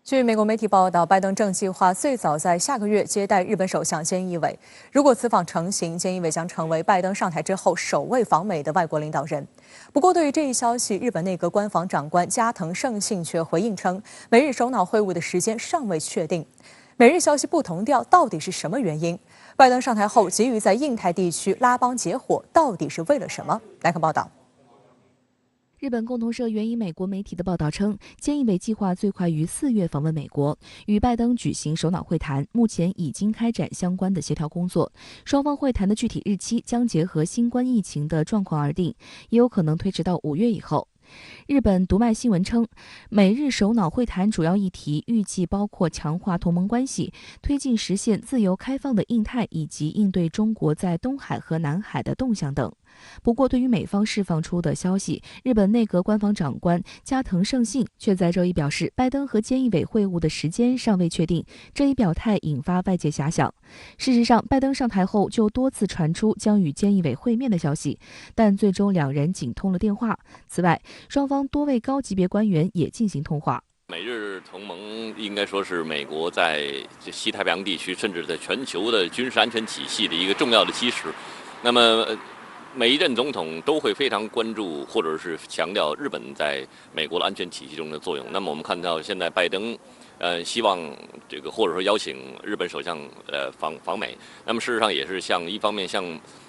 据美国媒体报道，拜登正计划最早在下个月接待日本首相菅义伟。如果此访成行，菅义伟将成为拜登上台之后首位访美的外国领导人。不过，对于这一消息，日本内阁官房长官加藤胜信却回应称，美日首脑会晤的时间尚未确定。美日消息不同调，到底是什么原因？拜登上台后急于在印太地区拉帮结伙，到底是为了什么？来看报道。日本共同社援引美国媒体的报道称，菅义伟计划最快于4月访问美国，与拜登举行首脑会谈，目前已经开展相关的协调工作。双方会谈的具体日期将结合新冠疫情的状况而定，也有可能推迟到5月以后。日本读卖新闻称，美日首脑会谈主要议题预计包括强化同盟关系、推进实现自由开放的印太以及应对中国在东海和南海的动向等。不过，对于美方释放出的消息，日本内阁官房长官加藤胜信却在周一表示，拜登和菅义伟会晤的时间尚未确定。这一表态引发外界遐想。事实上，拜登上台后就多次传出将与菅义伟会面的消息，但最终两人仅通了电话。此外，双方多位高级别官员也进行通话。美日同盟应该说是美国在西太平洋地区，甚至在全球的军事安全体系的一个重要的基石。那么，每一任总统都会非常关注或者是强调日本在美国的安全体系中的作用。那么我们看到现在拜登，希望这个或者说邀请日本首相访美。那么事实上也是一方面向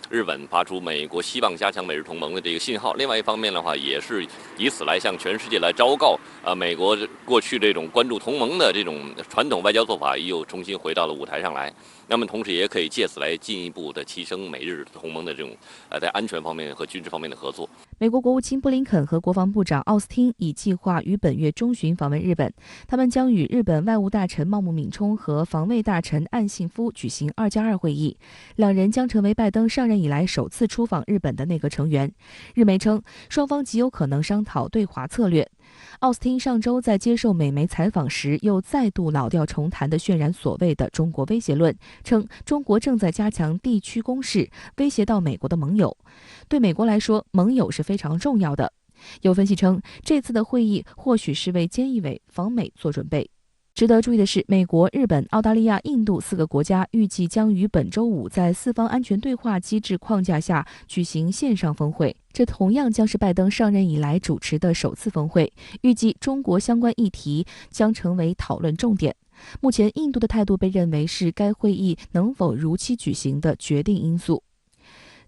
日本发出美国希望加强美日同盟的这个信号，另外一方面的话，也是以此来向全世界来昭告，美国过去这种关注同盟的这种传统外交做法又重新回到了舞台上来。那么同时也可以借此来进一步的提升美日同盟的这种在安全方面和军事方面的合作。美国国务卿布林肯和国防部长奥斯汀已计划于本月中旬访问日本，他们将与日本外务大臣茂木敏充和防卫大臣岸信夫举行2+2会议，两人将成为拜登上任以来首次出访日本的内阁成员。日媒称，双方极有可能商讨对华策略。奥斯汀上周在接受美媒采访时，又再度老调重弹地渲染所谓的中国威胁论，称中国正在加强地区攻势，威胁到美国的盟友。对美国来说，盟友是非常重要的。有分析称，这次的会议或许是为菅义伟访美做准备。值得注意的是，美国、日本、澳大利亚、印度4个国家预计将于本周5在四方安全对话机制框架下举行线上峰会，这同样将是拜登上任以来主持的首次峰会。预计中国相关议题将成为讨论重点。目前，印度的态度被认为是该会议能否如期举行的决定因素。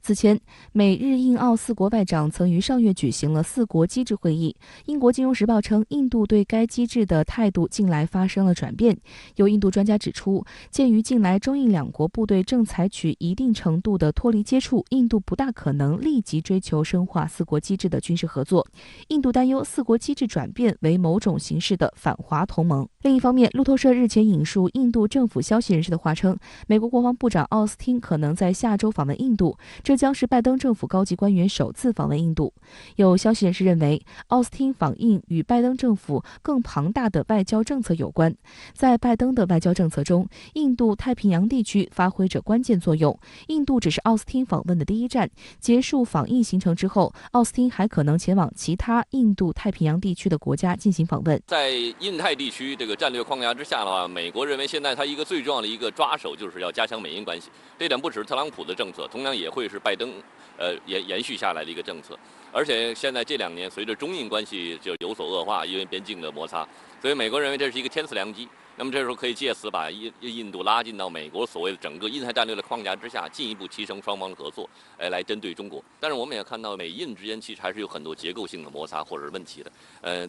此前，美日印澳4国外长曾于上月举行了4国机制会议。英国金融时报称，印度对该机制的态度近来发生了转变。有印度专家指出，鉴于近来中印两国部队正采取一定程度的脱离接触，印度不大可能立即追求深化4国机制的军事合作。印度担忧4国机制转变为某种形式的反华同盟。另一方面，路透社日前引述印度政府消息人士的话称，美国国防部长奥斯汀可能在下周访问印度，这将是拜登政府高级官员首次访问印度。有消息人士认为，奥斯汀访印与拜登政府更庞大的外交政策有关。在拜登的外交政策中，印度太平洋地区发挥着关键作用。印度只是奥斯汀访问的第一站，结束访印行程之后，奥斯汀还可能前往其他印度太平洋地区的国家进行访问。在印太地区这个战略框架之下的话，美国认为现在它一个最重要的一个抓手就是要加强美印关系。这点不只是特朗普的政策，同样也会是拜登延续下来的一个政策。而且现在这2年随着中印关系就有所恶化，因为边境的摩擦，所以美国认为这是一个天赐良机。那么这时候可以借此把印度拉进到美国所谓的整个印太战略的框架之下，进一步提升双方的合作，来针对中国。但是我们也看到美印之间其实还是有很多结构性的摩擦或者是问题的。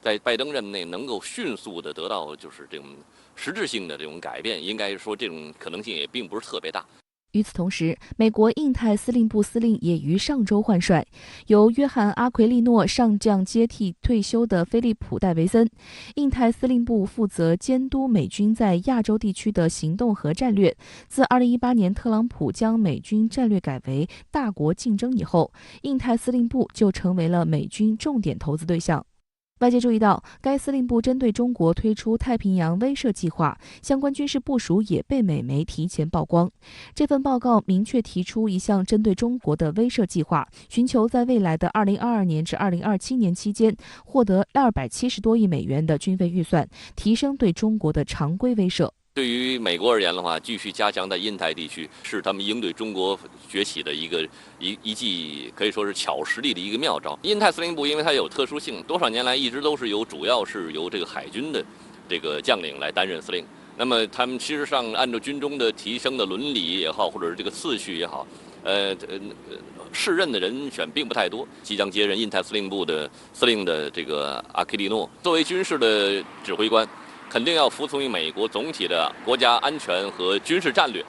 在拜登任内能够迅速的得到就是这种实质性的这种改变，应该说这种可能性也并不是特别大。与此同时，美国印太司令部司令也于上周换帅，由约翰·阿奎利诺上将接替退休的菲利普·戴维森。印太司令部负责监督美军在亚洲地区的行动和战略。自2018年特朗普将美军战略改为大国竞争以后，印太司令部就成为了美军重点投资对象。外界注意到，该司令部针对中国推出太平洋威慑计划，相关军事部署也被美媒提前曝光。这份报告明确提出一项针对中国的威慑计划，寻求在未来的2022年至2027年期间获得270多亿美元的军费预算，提升对中国的常规威慑。对于美国而言的话，继续加强在印太地区是他们应对中国崛起的一剂可以说是巧实力的一个妙招。印太司令部因为它有特殊性，多少年来一直都是主要是由这个海军的这个将领来担任司令。那么他们事实上按照军中的提升的伦理也好，或者是这个次序也好，适任的人选并不太多。即将接任印太司令部的司令的这个阿奎利诺，作为军事的指挥官，肯定要服从于美国总体的国家安全和军事战略，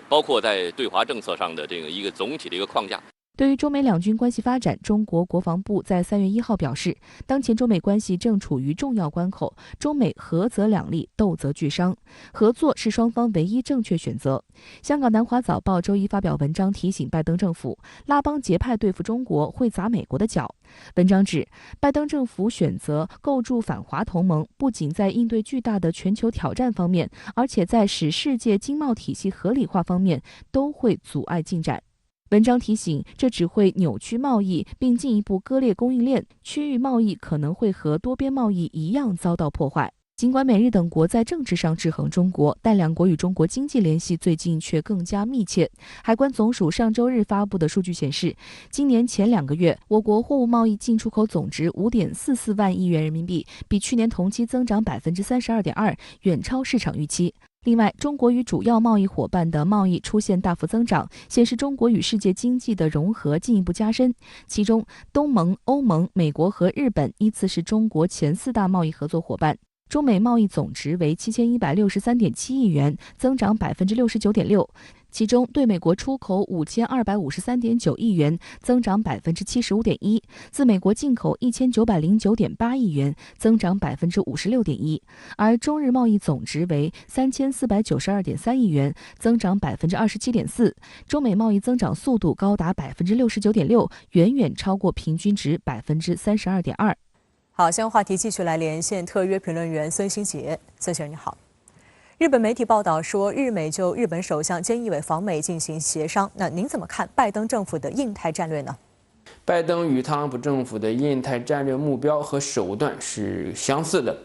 包括在对华政策上的这个一个总体的一个框架。对于中美两军关系发展，中国国防部在3月1号表示，当前中美关系正处于重要关口，中美合则两利，斗则俱伤，合作是双方唯一正确选择。香港南华早报周一发表文章提醒拜登政府，拉帮结派对付中国会砸美国的脚。文章指，拜登政府选择构筑反华同盟，不仅在应对巨大的全球挑战方面，而且在使世界经贸体系合理化方面都会阻碍进展。文章提醒，这只会扭曲贸易，并进一步割裂供应链，区域贸易可能会和多边贸易一样遭到破坏。尽管美日等国在政治上制衡中国，但两国与中国经济联系最近却更加密切。海关总署上周日发布的数据显示，今年前2个月，我国货物贸易进出口总值5.44万亿元人民币，比去年同期增长32.2%，远超市场预期。另外，中国与主要贸易伙伴的贸易出现大幅增长，显示中国与世界经济的融合进一步加深。其中，东盟、欧盟、美国和日本依次是中国前4大贸易合作伙伴。中美贸易总值为7163.7亿元，增长69.6%。其中，对美国出口5253.9亿元，增长75.1%；自美国进口1909.8亿元，增长56.1%。而中日贸易总值为3492.3亿元，增长27.4%。中美贸易增长速度高达69.6%，远远超过平均值32.2%。好，现在话题继续来连线特约评论员孙兴杰。孙先生你好。日本媒体报道说，日美就日本首相菅义伟访美进行协商。那您怎么看拜登政府的印太战略呢？拜登与特朗普政府的印太战略目标和手段是相似的。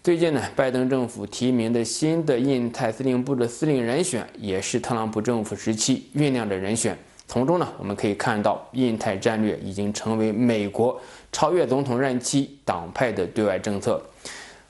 最近呢，拜登政府提名的新的印太司令部的司令人选，也是特朗普政府时期酝酿的人选。从中呢，我们可以看到，印太战略已经成为美国超越总统任期党派的对外政策。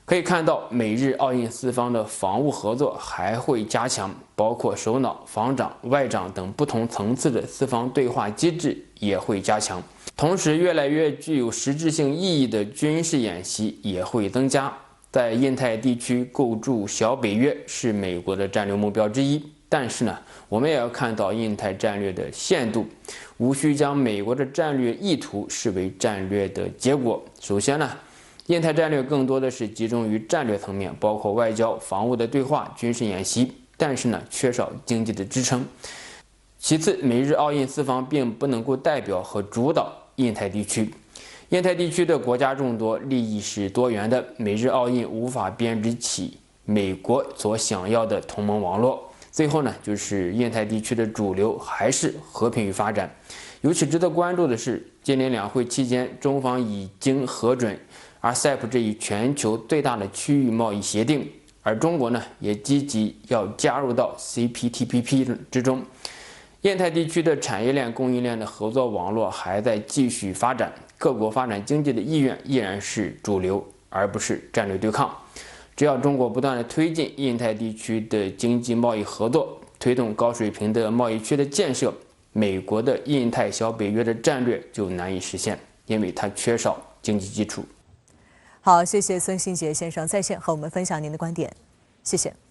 可以看到，美日澳印4方的防务合作还会加强，包括首脑、防长、外长等不同层次的4方对话机制也会加强。同时，越来越具有实质性意义的军事演习也会增加。在印太地区构筑小北约是美国的战略目标之一，但是呢，我们也要看到印太战略的限度，无需将美国的战略意图视为战略的结果。首先呢，印太战略更多的是集中于战略层面，包括外交、防务的对话、军事演习，但是呢，缺少经济的支撑。其次，美日澳印4方并不能够代表和主导印太地区。印太地区的国家众多，利益是多元的，美日澳印无法编织起美国所想要的同盟网络。最后呢，就是印太地区的主流还是和平与发展。尤其值得关注的是，今年两会期间，中方已经核准 RCEP 这一全球最大的区域贸易协定，而中国呢，也积极要加入到 CPTPP 之中。印太地区的产业链、供应链的合作网络还在继续发展，各国发展经济的意愿依然是主流，而不是战略对抗。只要中国不断的推进印太地区的经济贸易合作，推动高水平的贸易区的建设，美国的印太小北约的战略就难以实现，因为它缺少经济基础。好，谢谢孙兴杰先生在线和我们分享您的观点，谢谢。